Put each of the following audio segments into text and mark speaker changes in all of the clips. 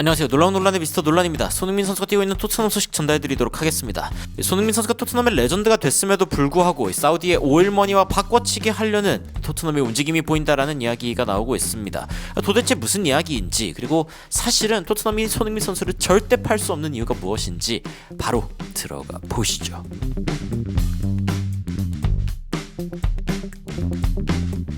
Speaker 1: 안녕하세요. 놀라운 논란의 미스터 논란입니다. 손흥민 선수가 뛰고 있는 토트넘 소식 전달해드리도록 하겠습니다. 손흥민 선수가 토트넘의 레전드가 됐음에도 불구하고 사우디의 오일머니와 바꿔치기 하려는 토트넘의 움직임이 보인다라는 이야기가 나오고 있습니다. 도대체 무슨 이야기인지, 그리고 사실은 토트넘이 손흥민 선수를 절대 팔 수 없는 이유가 무엇인지 바로 들어가 보시죠.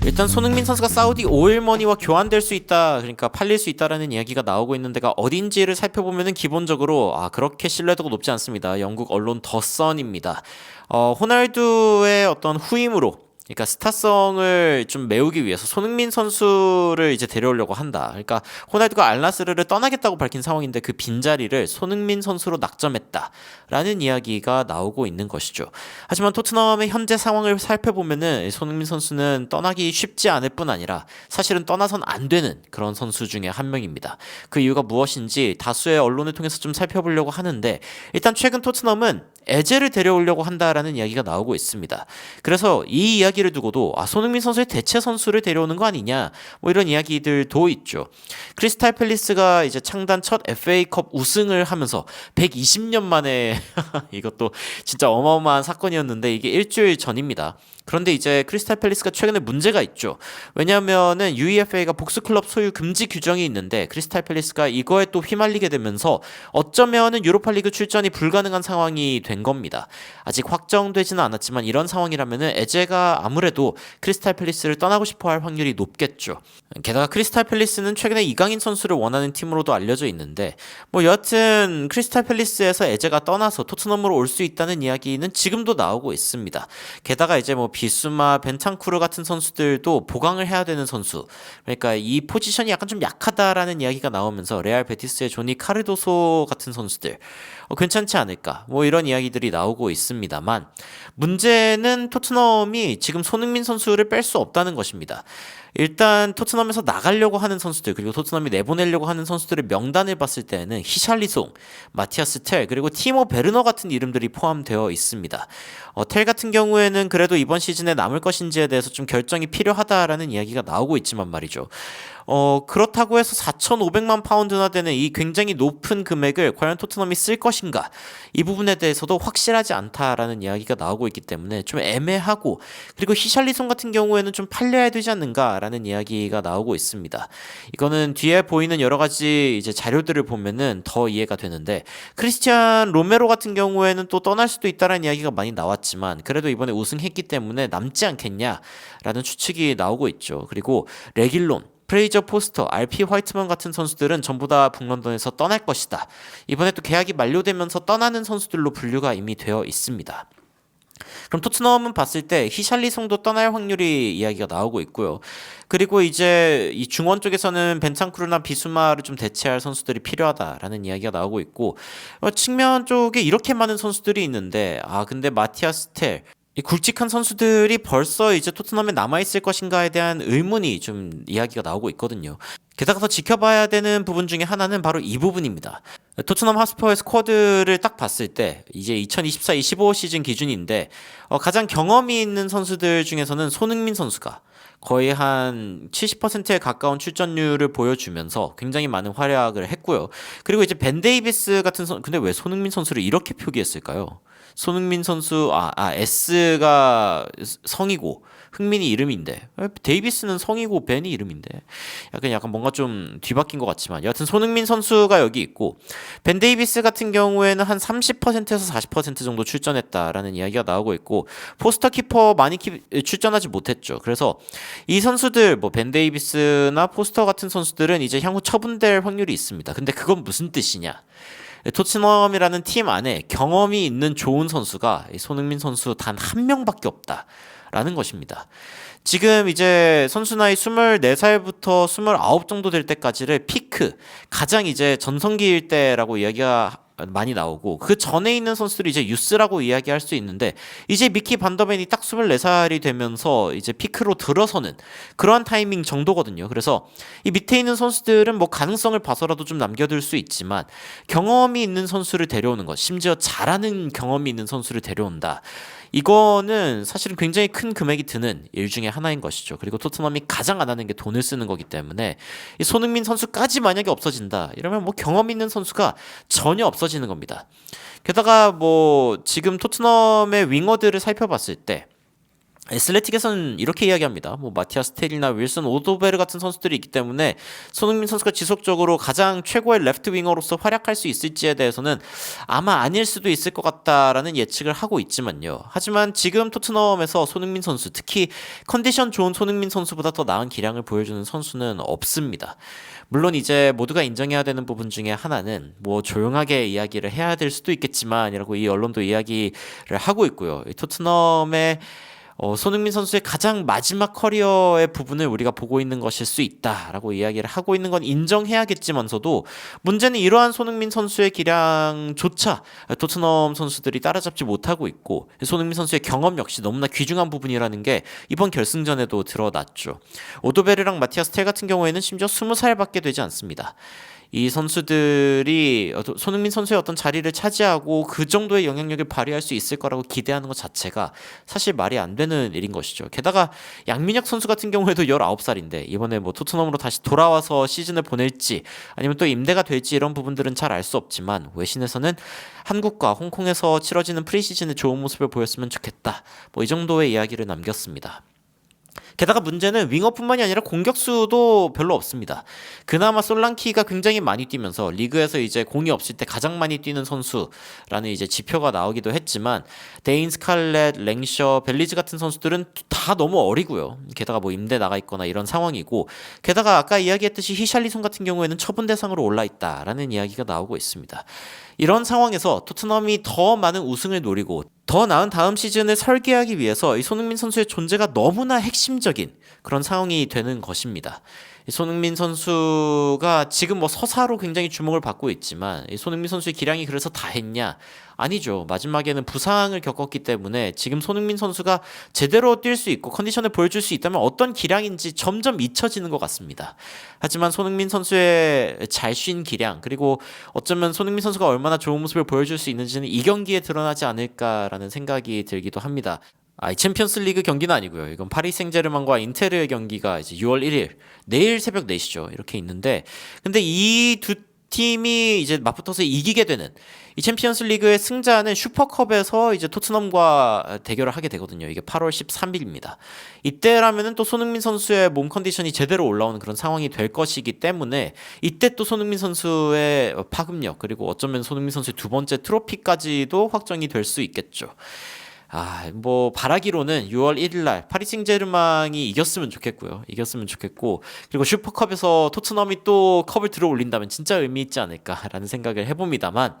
Speaker 1: 일단 손흥민 선수가 사우디 오일머니와 교환될 수 있다, 그러니까 팔릴 수 있다라는 이야기가 나오고 있는 데가 어딘지를 살펴보면은 기본적으로 그렇게 신뢰도가 높지 않습니다. 영국 언론 더 선입니다. 호날두의 어떤 후임으로, 그러니까 스타성을 좀 메우기 위해서 손흥민 선수를 이제 데려오려고 한다. 그러니까 호날두가 알나스르를 떠나겠다고 밝힌 상황인데 그 빈자리를 손흥민 선수로 낙점했다라는 이야기가 나오고 있는 것이죠. 하지만 토트넘의 현재 상황을 살펴보면은 손흥민 선수는 떠나기 쉽지 않을 뿐 아니라 사실은 떠나선 안 되는 그런 선수 중에 한 명입니다. 그 이유가 무엇인지 다수의 언론을 통해서 좀 살펴보려고 하는데, 일단 최근 토트넘은 에제를 데려오려고 한다라는 이야기가 나오고 있습니다. 그래서 이 이야기를 두고도 손흥민 선수의 대체 선수를 데려오는 거 아니냐, 뭐 이런 이야기들도 있죠. 크리스탈 팰리스가 이제 창단 첫 FA컵 우승을 하면서 120년 만에 이것도 진짜 어마어마한 사건이었는데 이게 일주일 전입니다. 그런데 이제 크리스탈 팰리스가 최근에 문제가 있죠. 왜냐하면은 UEFA가 복수클럽 소유 금지 규정이 있는데 크리스탈 팰리스가 이거에 또 휘말리게 되면서 어쩌면은 유로파리그 출전이 불가능한 상황이 된 겁니다. 아직 확정되지는 않았지만 이런 상황이라면은 에제가 아무래도 크리스탈 팰리스를 떠나고 싶어할 확률이 높겠죠. 게다가 크리스탈 팰리스는 최근에 이강인 선수를 원하는 팀으로도 알려져 있는데, 뭐 여하튼 크리스탈 팰리스에서 에제가 떠나서 토트넘으로 올 수 있다는 이야기는 지금도 나오고 있습니다. 게다가 이제 뭐 비수마, 벤탄쿠르 같은 선수들도 보강을 해야 되는 선수, 그러니까 이 포지션이 약간 좀 약하다라는 이야기가 나오면서 레알 베티스의 조니 카르도소 같은 선수들 괜찮지 않을까, 뭐 이런 이야기들이 나오고 있습니다만, 문제는 토트넘이 지금 손흥민 선수를 뺄 수 없다는 것입니다. 일단 토트넘에서 나가려고 하는 선수들, 그리고 토트넘이 내보내려고 하는 선수들의 명단을 봤을 때는 히샬리송, 마티아스 텔, 그리고 티모 베르너 같은 이름들이 포함되어 있습니다. 텔 같은 경우에는 그래도 이번 시즌에 남을 것인지에 대해서 좀 결정이 필요하다라는 이야기가 나오고 있지만 말이죠. 그렇다고 해서 4,500만 파운드나 되는 이 굉장히 높은 금액을 과연 토트넘이 쓸 것인가, 이 부분에 대해서도 확실하지 않다라는 이야기가 나오고 있기 때문에 좀 애매하고, 그리고 히샬리송 같은 경우에는 좀 팔려야 되지 않는가라는 이야기가 나오고 있습니다. 이거는 뒤에 보이는 여러 가지 이제 자료들을 보면은 더 이해가 되는데, 크리스티안 로메로 같은 경우에는 또 떠날 수도 있다라는 이야기가 많이 나왔지만 그래도 이번에 우승했기 때문에 남지 않겠냐라는 추측이 나오고 있죠. 그리고 레길론, 프레이저 포스터, RP 화이트먼 같은 선수들은 전부 다 북런던에서 떠날 것이다. 이번에 또 계약이 만료되면서 떠나는 선수들로 분류가 이미 되어 있습니다. 그럼 토트넘은 봤을 때 히샬리송도 떠날 확률이 이야기가 나오고 있고요. 그리고 이제 이 중원 쪽에서는 벤탄쿠르나 비수마를 좀 대체할 선수들이 필요하다라는 이야기가 나오고 있고, 측면 쪽에 이렇게 많은 선수들이 있는데 근데 마티아스 텔, 이 굵직한 선수들이 벌써 이제 토트넘에 남아있을 것인가에 대한 의문이 좀 이야기가 나오고 있거든요. 게다가 더 지켜봐야 되는 부분 중에 하나는 바로 이 부분입니다. 토트넘 핫스퍼의 스쿼드를 딱 봤을 때 이제 2024-25 시즌 기준인데 가장 경험이 있는 선수들 중에서는 손흥민 선수가 거의 한 70%에 가까운 출전율을 보여주면서 굉장히 많은 활약을 했고요. 그리고 이제 벤 데이비스 같은 근데 왜 손흥민 선수를 이렇게 표기했을까요? 손흥민 선수 S가 성이고 흥민이 이름인데 데이비스는 성이고 벤이 이름인데 약간 뭔가 좀 뒤바뀐 것 같지만, 여하튼 손흥민 선수가 여기 있고, 벤 데이비스 같은 경우에는 한 30%에서 40% 정도 출전했다라는 이야기가 나오고 있고, 포스터 키퍼 많이 출전하지 못했죠. 그래서 이 선수들, 뭐 벤 데이비스나 포스터 같은 선수들은 이제 향후 처분될 확률이 있습니다. 근데 그건 무슨 뜻이냐? 토트넘이라는 팀 안에 경험이 있는 좋은 선수가 손흥민 선수 단 한 명밖에 없다라는 것입니다. 지금 이제 선수 나이 24살부터 29 정도 될 때까지를 피크, 가장 이제 전성기일 때라고 이야기가 많이 나오고 그 전에 있는 선수들이 이제 유스라고 이야기할 수 있는데 이제 미키 반더벤이 딱 24살이 되면서 이제 피크로 들어서는 그러한 타이밍 정도거든요. 그래서 이 밑에 있는 선수들은 뭐 가능성을 봐서라도 좀 남겨둘 수 있지만 경험이 있는 선수를 데려오는 것, 심지어 잘하는 경험이 있는 선수를 데려온다. 이거는 사실은 굉장히 큰 금액이 드는 일 중에 하나인 것이죠. 그리고 토트넘이 가장 안 하는 게 돈을 쓰는 거기 때문에 이 손흥민 선수까지 만약에 없어진다 이러면 뭐 경험 있는 선수가 전혀 없어지는 겁니다. 게다가 뭐 지금 토트넘의 윙어들을 살펴봤을 때 애슬레틱에서는 이렇게 이야기합니다. 뭐 마티아스 텔이나 윌슨 오도베르 같은 선수들이 있기 때문에 손흥민 선수가 지속적으로 가장 최고의 레프트 윙어로서 활약할 수 있을지에 대해서는 아마 아닐 수도 있을 것 같다라는 예측을 하고 있지만요. 하지만 지금 토트넘에서 손흥민 선수, 특히 컨디션 좋은 손흥민 선수보다 더 나은 기량을 보여주는 선수는 없습니다. 물론 이제 모두가 인정해야 되는 부분 중에 하나는 뭐 조용하게 이야기를 해야 될 수도 있겠지만이라고 이 언론도 이야기를 하고 있고요. 이 토트넘의 손흥민 선수의 가장 마지막 커리어의 부분을 우리가 보고 있는 것일 수 있다라고 이야기를 하고 있는 건 인정해야겠지만서도 문제는 이러한 손흥민 선수의 기량조차 토트넘 선수들이 따라잡지 못하고 있고 손흥민 선수의 경험 역시 너무나 귀중한 부분이라는 게 이번 결승전에도 드러났죠. 오도베르랑 마티아스 텔 같은 경우에는 심지어 20살밖에 되지 않습니다. 이 선수들이 손흥민 선수의 어떤 자리를 차지하고 그 정도의 영향력을 발휘할 수 있을 거라고 기대하는 것 자체가 사실 말이 안 되는 일인 것이죠. 게다가 양민혁 선수 같은 경우에도 19살인데 이번에 뭐 토트넘으로 다시 돌아와서 시즌을 보낼지 아니면 또 임대가 될지 이런 부분들은 잘 알 수 없지만 외신에서는 한국과 홍콩에서 치러지는 프리시즌에 좋은 모습을 보였으면 좋겠다. 뭐 이 정도의 이야기를 남겼습니다. 게다가 문제는 윙어뿐만이 아니라 공격수도 별로 없습니다. 그나마 솔랑키가 굉장히 많이 뛰면서 리그에서 이제 공이 없을 때 가장 많이 뛰는 선수라는 이제 지표가 나오기도 했지만 데인 스칼렛, 랭셔, 벨리즈 같은 선수들은 다 너무 어리고요. 게다가 뭐 임대 나가 있거나 이런 상황이고 게다가 아까 이야기했듯이 히샬리송 같은 경우에는 처분 대상으로 올라 있다라는 이야기가 나오고 있습니다. 이런 상황에서 토트넘이 더 많은 우승을 노리고 더 나은 다음 시즌을 설계하기 위해서 이 손흥민 선수의 존재가 너무나 핵심적인 그런 상황이 되는 것입니다. 이 손흥민 선수가 지금 뭐 서사로 굉장히 주목을 받고 있지만 이 손흥민 선수의 기량이 그래서 다 했냐? 아니죠. 마지막에는 부상을 겪었기 때문에 지금 손흥민 선수가 제대로 뛸 수 있고 컨디션을 보여줄 수 있다면 어떤 기량인지 점점 잊혀지는 것 같습니다. 하지만 손흥민 선수의 잘 쉰 기량 그리고 어쩌면 손흥민 선수가 얼마나 좋은 모습을 보여줄 수 있는지는 이 경기에 드러나지 않을까라는 생각이 들기도 합니다. 이 챔피언스 리그 경기는 아니고요. 이건 파리 생제르맹과 인테르의 경기가 이제 6월 1일 내일 새벽 4시죠. 이렇게 있는데 근데 이 두 팀이 이제 맞붙어서 이기게 되는 이 챔피언스 리그의 승자는 슈퍼컵에서 이제 토트넘과 대결을 하게 되거든요. 이게 8월 13일입니다. 이때라면은 또 손흥민 선수의 몸 컨디션이 제대로 올라오는 그런 상황이 될 것이기 때문에 이때 또 손흥민 선수의 파급력 그리고 어쩌면 손흥민 선수의 두 번째 트로피까지도 확정이 될 수 있겠죠. 뭐 바라기로는 6월 1일 날 파리 생제르맹이 이겼으면 좋겠고요. 이겼으면 좋겠고 그리고 슈퍼컵에서 토트넘이 또 컵을 들어 올린다면 진짜 의미 있지 않을까라는 생각을 해봅니다만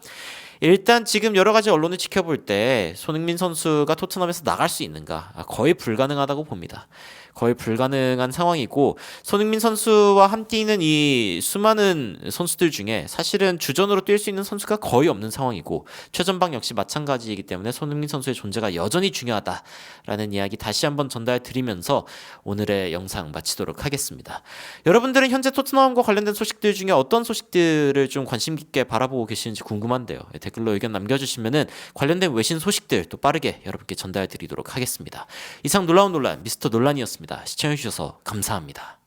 Speaker 1: 일단 지금 여러 가지 언론을 지켜볼 때 손흥민 선수가 토트넘에서 나갈 수 있는가 거의 불가능하다고 봅니다. 거의 불가능한 상황이고 손흥민 선수와 함께 있는 이 수많은 선수들 중에 사실은 주전으로 뛸 수 있는 선수가 거의 없는 상황이고 최전방 역시 마찬가지이기 때문에 손흥민 선수의 존재가 여전히 중요하다라는 이야기 다시 한번 전달드리면서 오늘의 영상 마치도록 하겠습니다. 여러분들은 현재 토트넘과 관련된 소식들 중에 어떤 소식들을 좀 관심 깊게 바라보고 계시는지 궁금한데요. 댓글로 의견 남겨주시면은 관련된 외신 소식들 또 빠르게 여러분께 전달드리도록 하겠습니다. 이상 놀라운 논란 미스터 논란이었습니다. 시청해주셔서 감사합니다.